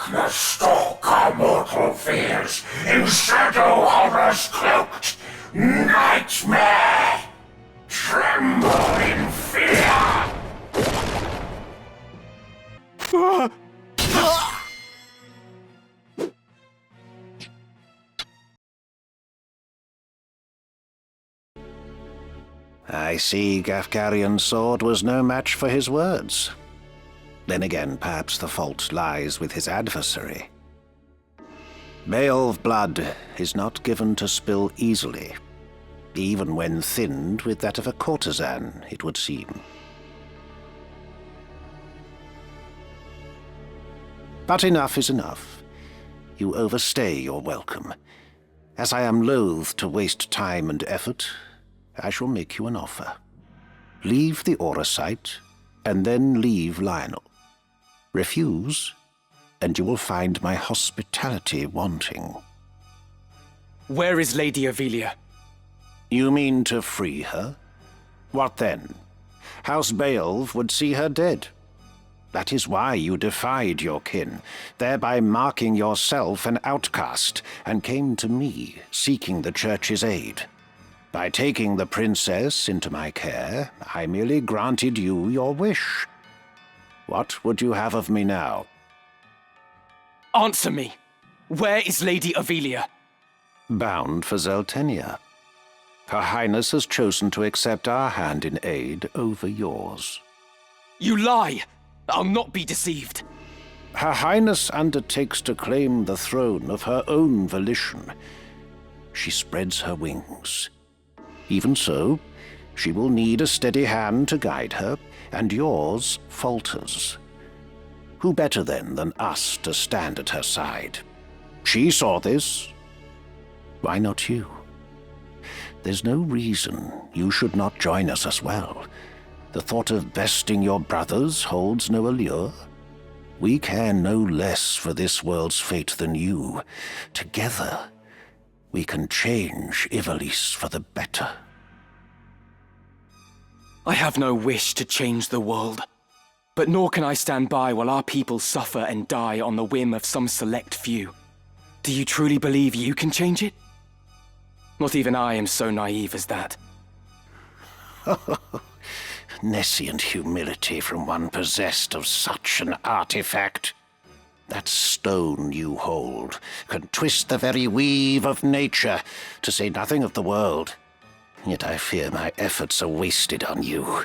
darkness stalk our mortal fears, in shadow horrors cloaked. Nightmare! Tremble in fear! I see Gafgarian's sword was no match for his words. Then again, perhaps the fault lies with his adversary. Beowulf blood is not given to spill easily, even when thinned with that of a courtesan, it would seem. But enough is enough. You overstay your welcome. As I am loath to waste time and effort, I shall make you an offer. Leave the Aura site, and then leave Lionel. Refuse, and you will find my hospitality wanting. Where is Lady Avelia? You mean to free her? What then? House Beowulf would see her dead. That is why you defied your kin, thereby marking yourself an outcast, and came to me, seeking the Church's aid. By taking the princess into my care, I merely granted you your wish. What would you have of me now? Answer me! Where is Lady Avelia? Bound for Zeltenia. Her Highness has chosen to accept our hand in aid over yours. You lie! I'll not be deceived. Her Highness undertakes to claim the throne of her own volition. She spreads her wings. Even so, she will need a steady hand to guide her, and yours falters. Who better then than us to stand at her side? She saw this. Why not you? There's no reason you should not join us as well. The thought of besting your brothers holds no allure. We care no less for this world's fate than you. Together, we can change Ivalice for the better. I have no wish to change the world, but nor can I stand by while our people suffer and die on the whim of some select few. Do you truly believe you can change it? Not even I am so naive as that. Nescient humility from one possessed of such an artifact. That stone you hold can twist the very weave of nature, to say nothing of the world. Yet I fear my efforts are wasted on you.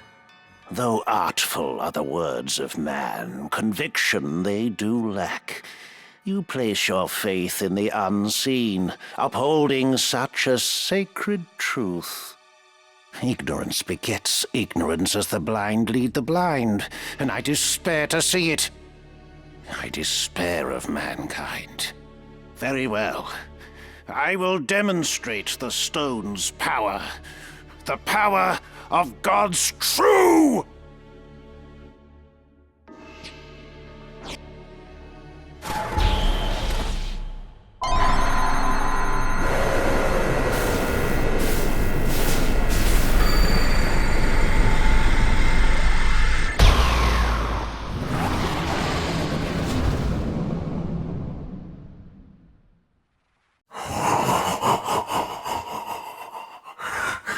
Though artful are the words of man, conviction they do lack. You place your faith in the unseen, upholding such a sacred truth. Ignorance begets ignorance as the blind lead the blind, and I despair to see it. I despair of mankind. Very well. I will demonstrate the stone's power. The power of God's true!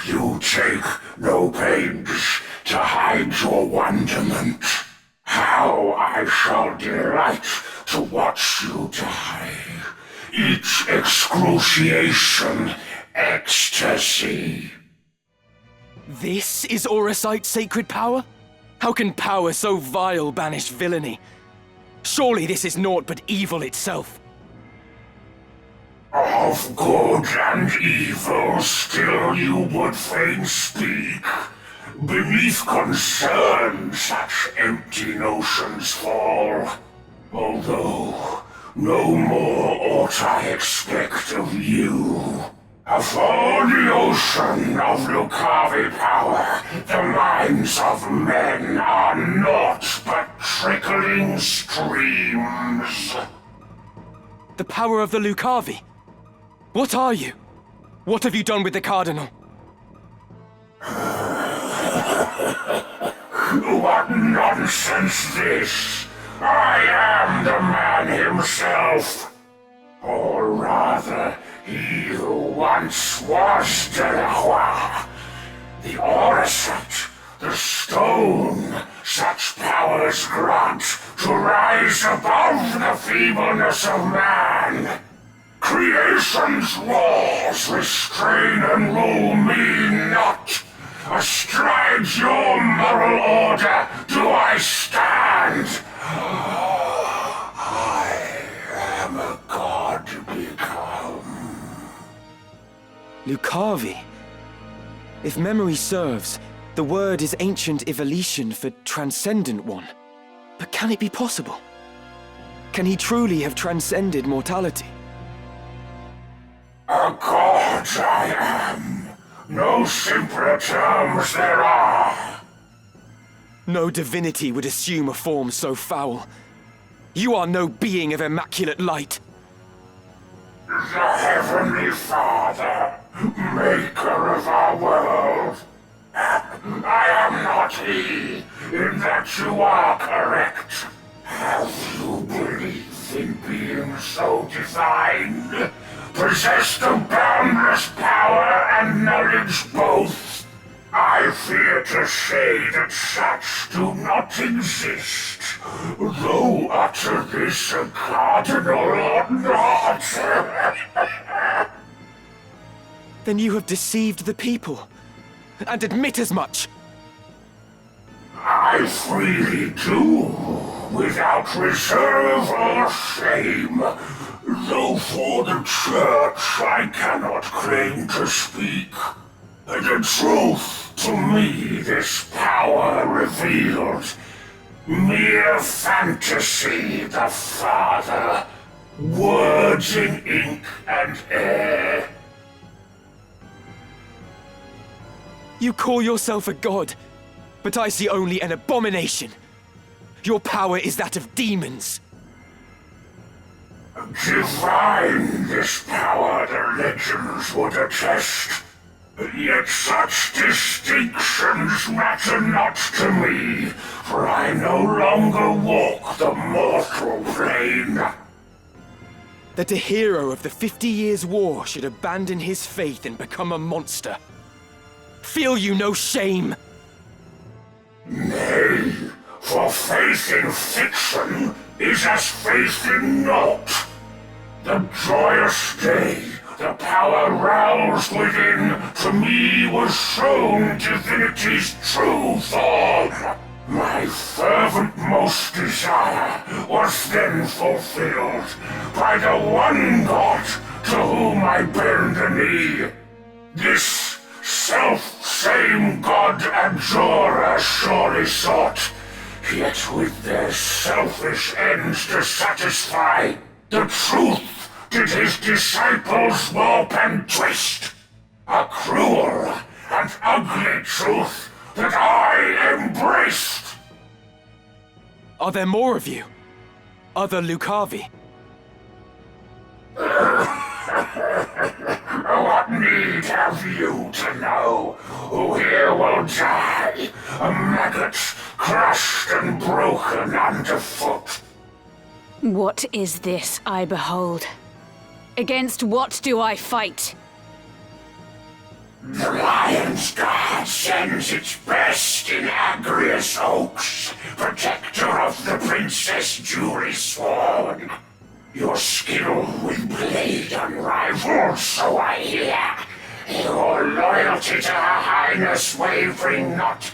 You take no pains to hide your wonderment. How I shall delight to watch you die. Each excruciation, ecstasy. This is Auracite's sacred power? How can power so vile banish villainy? Surely this is naught but evil itself. Of good and evil still you would fain speak. Beneath concern such empty notions fall. Although no more ought I expect of you. Afore the ocean of Lucavi power, the minds of men are naught but trickling streams. The power of the Lucavi? What are you? What have you done with the Cardinal? What nonsense this! I am the man himself. Or rather, he who once was Delacroix. The Aurosat, the stone, such powers grant to rise above the feebleness of man. Creation's laws restrain and rule me not. Astride your moral order do I stand. I am a god become. Lucavi? If memory serves, the word is ancient evolution for transcendent one. But can it be possible? Can he truly have transcended mortality? A god I am. No simpler terms there are. No divinity would assume a form so foul. You are no being of immaculate light. The Heavenly Father, maker of our world. I am not he, in that you are correct. Have you belief in being so divine? Possessed of boundless power and knowledge both? I fear to say that such do not exist, though utter this a cardinal or not. Then you have deceived the people, and admit as much. I freely do, without reserve or shame. Though for the Church I cannot claim to speak. The truth to me this power revealed. Mere fantasy, the Father. Words in ink and air. You call yourself a god, but I see only an abomination. Your power is that of demons. Divine this power the legends would attest. Yet such distinctions matter not to me, for I no longer walk the mortal plane. That a hero of the 50 Years' War should abandon his faith and become a monster. Feel you no shame? Nay, for faith in fiction is as faith in naught. The joyous day, the power roused within, to me was shown divinity's true form. My fervent most desire was then fulfilled by the one God to whom I bend the knee. This self-same God abjurer surely sought, yet with their selfish ends to satisfy, the truth did his disciples warp and twist. A cruel and ugly truth that I embraced. Are there more of you? Other Lucavi? What need have you to know? Who here will die? A maggot, crushed and broken underfoot. What is this I behold? Against what do I fight? The Lion's Guard sends its best in Agrius Oaks, protector of the Princess Julie Sworn. Your skill with blade unrivaled, so I hear. Your loyalty to Her Highness wavering not.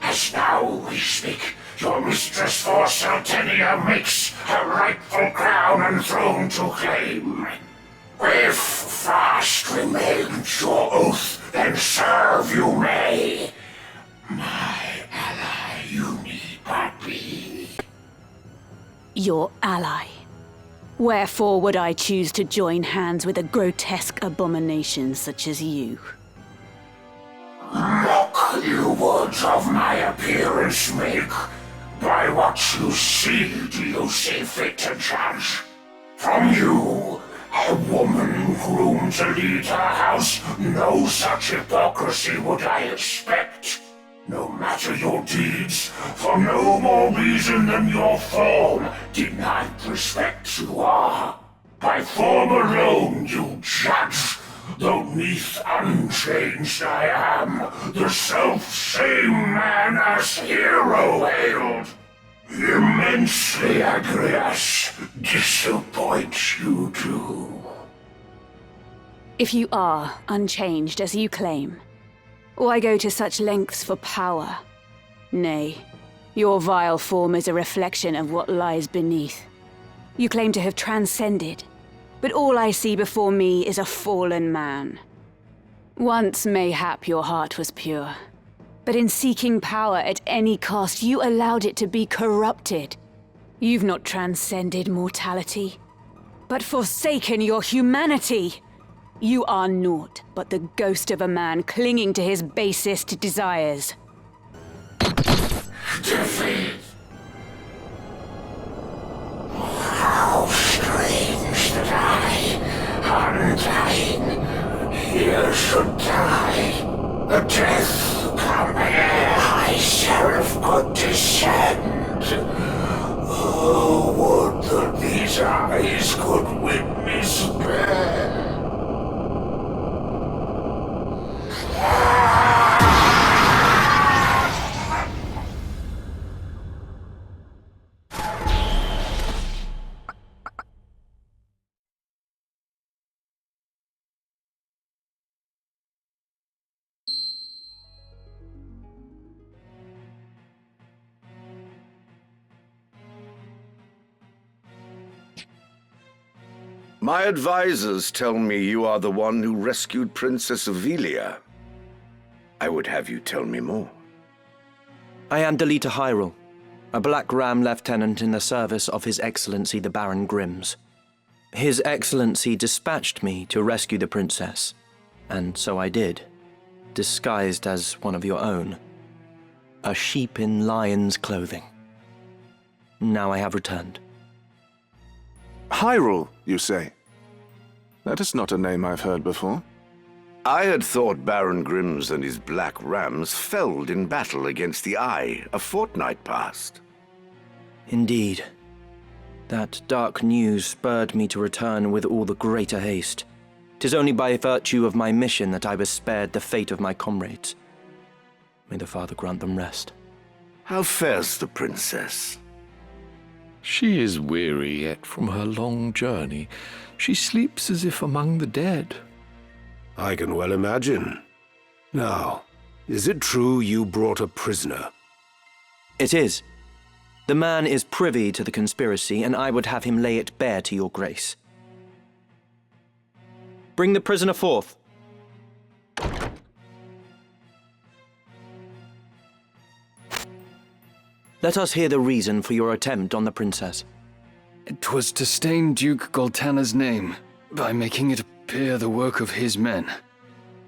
As now we speak, your mistress for Saltenia makes her rightful crown and throne to claim. If fast remains your oath, then serve you may. My ally you need but be. Your ally. Wherefore would I choose to join hands with a grotesque abomination such as you? Mock you would of my appearance make. By what you see do you see fit to judge? From you, a woman groomed to lead her house, no such hypocrisy would I expect. No matter your deeds, for no more reason than your form denied respect you are. By form alone you judge, though neath unchanged I am, the self-same man as hero hailed. Immensely Agrias disappoints you too. If you are unchanged as you claim, why go to such lengths for power? Nay, your vile form is a reflection of what lies beneath. You claim to have transcended, but all I see before me is a fallen man. Once mayhap your heart was pure, but in seeking power at any cost, you allowed it to be corrupted. You've not transcended mortality, but forsaken your humanity. You are naught but the ghost of a man clinging to his basest desires. Defeat! How strange that I, undying, here should die. A death come ere I seraph could descend. Oh, would that these eyes could witness bear. My advisors tell me you are the one who rescued Princess Avelia. I would have you tell me more. I am Delita Hyrule, a Black Ram lieutenant in the service of His Excellency the Baron Grimms. His Excellency dispatched me to rescue the princess, and so I did, disguised as one of your own. A sheep in lion's clothing. Now I have returned. Hyrule, you say? That is not a name I've heard before. I had thought Baron Grimms and his Black Rams felled in battle against the Eye a fortnight past. Indeed. That dark news spurred me to return with all the greater haste. 'Tis only by virtue of my mission that I was spared the fate of my comrades. May the Father grant them rest. How fares the princess? She is weary yet from her long journey. She sleeps as if among the dead. I can well imagine. Now, is it true you brought a prisoner? It is. The man is privy to the conspiracy, and I would have him lay it bare to your grace. Bring the prisoner forth. Let us hear the reason for your attempt on the princess. 'Twas to stain Duke Goltana's name by making it appear the work of his men.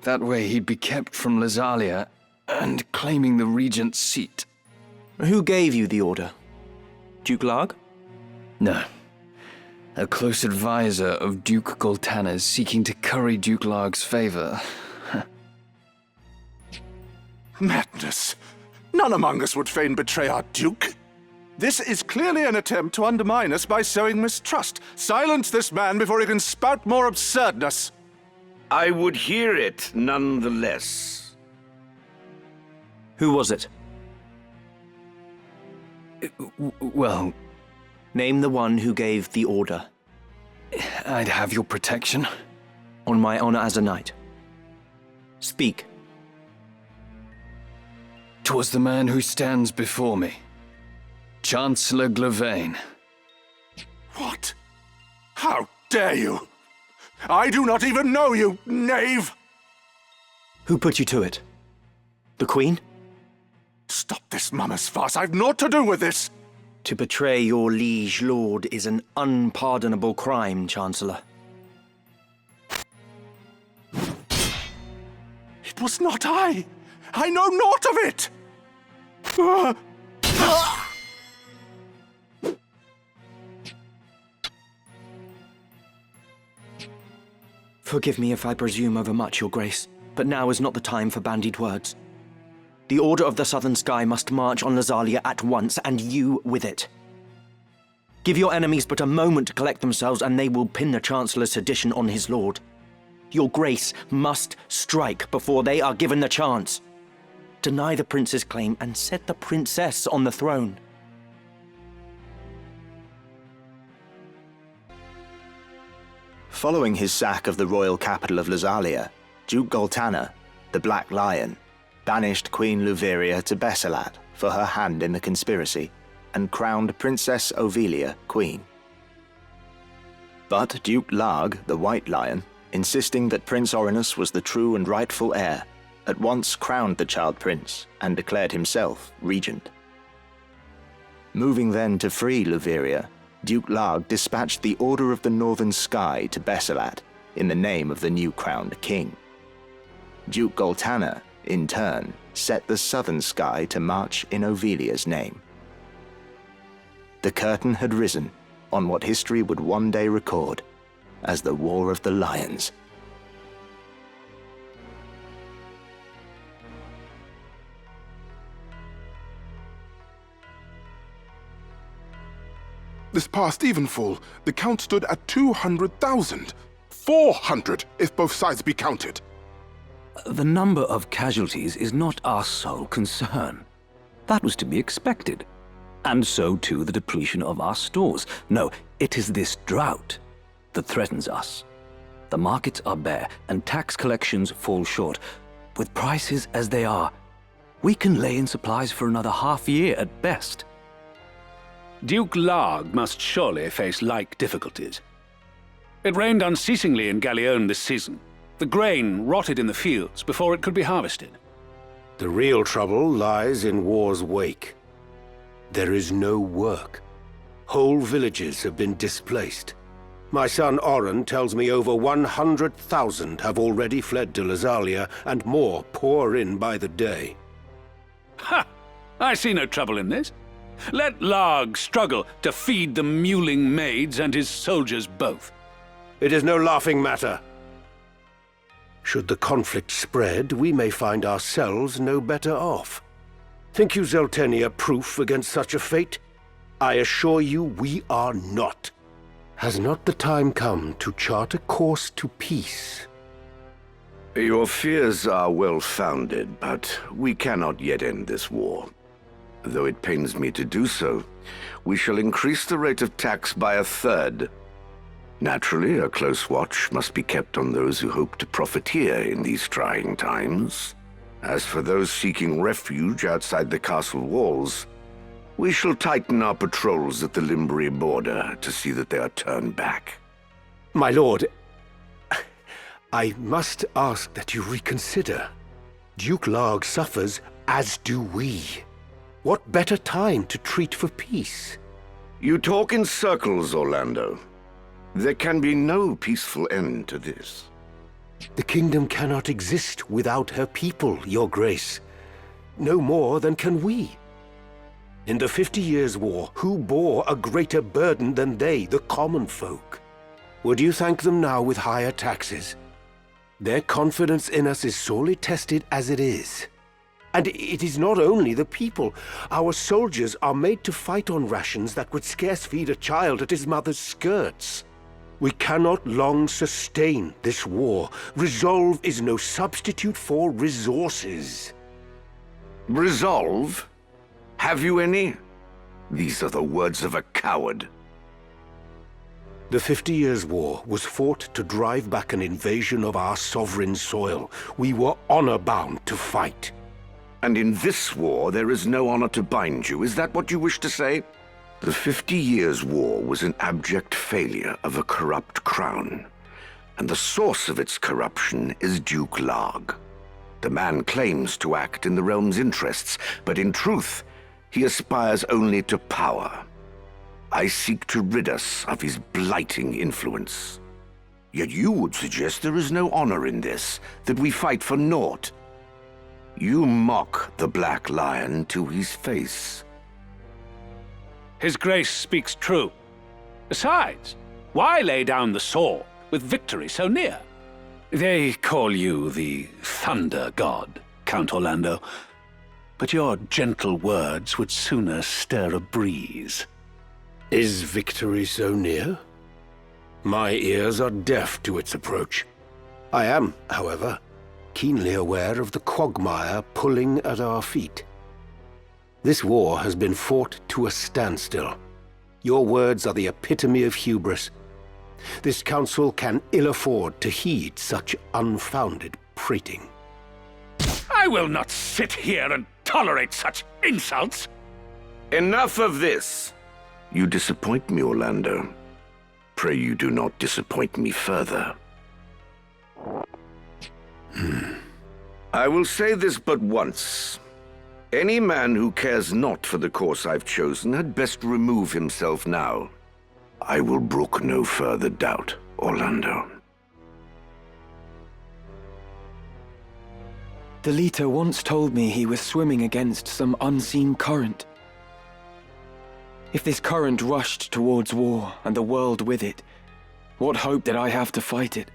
That way he'd be kept from Lazalia and claiming the regent's seat. Who gave you the order? Duke Larg? No. A close advisor of Duke Goltana's seeking to curry Duke Larg's favor. Madness! None among us would fain betray our Duke. This is clearly an attempt to undermine us by sowing mistrust. Silence this man before he can spout more absurdness. I would hear it nonetheless. Who was it? Well, Name the one who gave the order. I'd have your protection. On my honor as a knight. Speak. 'Twas the man who stands before me. Chancellor Glavain. What? How dare you? I do not even know you, knave! Who put you to it? The Queen? Stop this mummer's farce. I've naught to do with this. To betray your liege lord is an unpardonable crime, Chancellor. It was not I. I know naught of it. Forgive me if I presume overmuch, Your Grace, but now is not the time for bandied words. The Order of the Southern Sky must march on Lazalia at once, and you with it. Give your enemies but a moment to collect themselves, and they will pin the Chancellor's sedition on his lord. Your Grace must strike before they are given the chance. Deny the prince's claim and set the princess on the throne. Following his sack of the royal capital of Lazalia, Duke Goltana, the Black Lion, banished Queen Luveria to Besselat for her hand in the conspiracy, and crowned Princess Ovelia queen. But Duke Larg, the White Lion, insisting that Prince Orinus was the true and rightful heir, at once crowned the child prince and declared himself regent. Moving then to free Luveria, Duke Larg dispatched the Order of the Northern Sky to Besselat in the name of the new crowned king. Duke Goltana, in turn, set the Southern Sky to march in Ovelia's name. The curtain had risen on what history would one day record as the War of the Lions. This past evenfall, the count stood at 200,000. 400 if both sides be counted. The number of casualties is not our sole concern. That was to be expected. And so too the depletion of our stores. No, it is this drought that threatens us. The markets are bare, and tax collections fall short. With prices as they are, we can lay in supplies for another half-year at best. Duke Larg must surely face like difficulties. It rained unceasingly in Galleon this season. The grain rotted in the fields before it could be harvested. The real trouble lies in war's wake. There is no work. Whole villages have been displaced. My son Oren tells me over 100,000 have already fled to Lazalia, and more pour in by the day. Ha! I see no trouble in this. Let Larg struggle to feed the mewling maids and his soldiers both. It is no laughing matter. Should the conflict spread, we may find ourselves no better off. Think you Zeltenia proof against such a fate? I assure you we are not. Has not the time come to chart a course to peace? Your fears are well-founded, but we cannot yet end this war. Though it pains me to do so, we shall increase the rate of tax by 1/3. Naturally, a close watch must be kept on those who hope to profiteer in these trying times. As for those seeking refuge outside the castle walls, we shall tighten our patrols at the Limbri border to see that they are turned back. My lord, I must ask that you reconsider. Duke Larg suffers, as do we. What better time to treat for peace? You talk in circles, Orlando. There can be no peaceful end to this. The kingdom cannot exist without her people, your grace. No more than can we. In the 50 Years' War, who bore a greater burden than they, the common folk? Would you thank them now with higher taxes? Their confidence in us is sorely tested as it is. And it is not only the people. Our soldiers are made to fight on rations that would scarce feed a child at his mother's skirts. We cannot long sustain this war. Resolve is no substitute for resources. Resolve? Have you any? These are the words of a coward. The 50 Years' War was fought to drive back an invasion of our sovereign soil. We were honor-bound to fight. And in this war, there is no honor to bind you. Is that what you wish to say? The 50 Years' War was an abject failure of a corrupt crown. And the source of its corruption is Duke Larg. The man claims to act in the realm's interests, but in truth, he aspires only to power. I seek to rid us of his blighting influence. Yet you would suggest there is no honor in this, that we fight for naught. You mock the Black Lion to his face. His Grace speaks true. Besides, why lay down the sword with victory so near? They call you the Thunder God, Count Orlando. but your gentle words would sooner stir a breeze. Is victory so near? My ears are deaf to its approach. I am, however, keenly aware of the quagmire pulling at our feet. This war has been fought to a standstill. Your words are the epitome of hubris. This council can ill afford to heed such unfounded prating. I will not sit here and tolerate such insults! Enough of this! You disappoint me, Orlando. Pray you do not disappoint me further. I will say this but once. Any man who cares not for the course I've chosen had best remove himself now. I will brook no further doubt, Orlando. The leader once told me he was swimming against some unseen current. If this current rushed towards war, and the world with it, what hope did I have to fight it?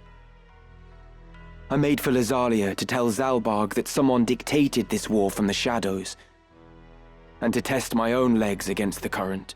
I made for Lazalia to tell Zalbarg that someone dictated this war from the shadows, and to test my own legs against the current.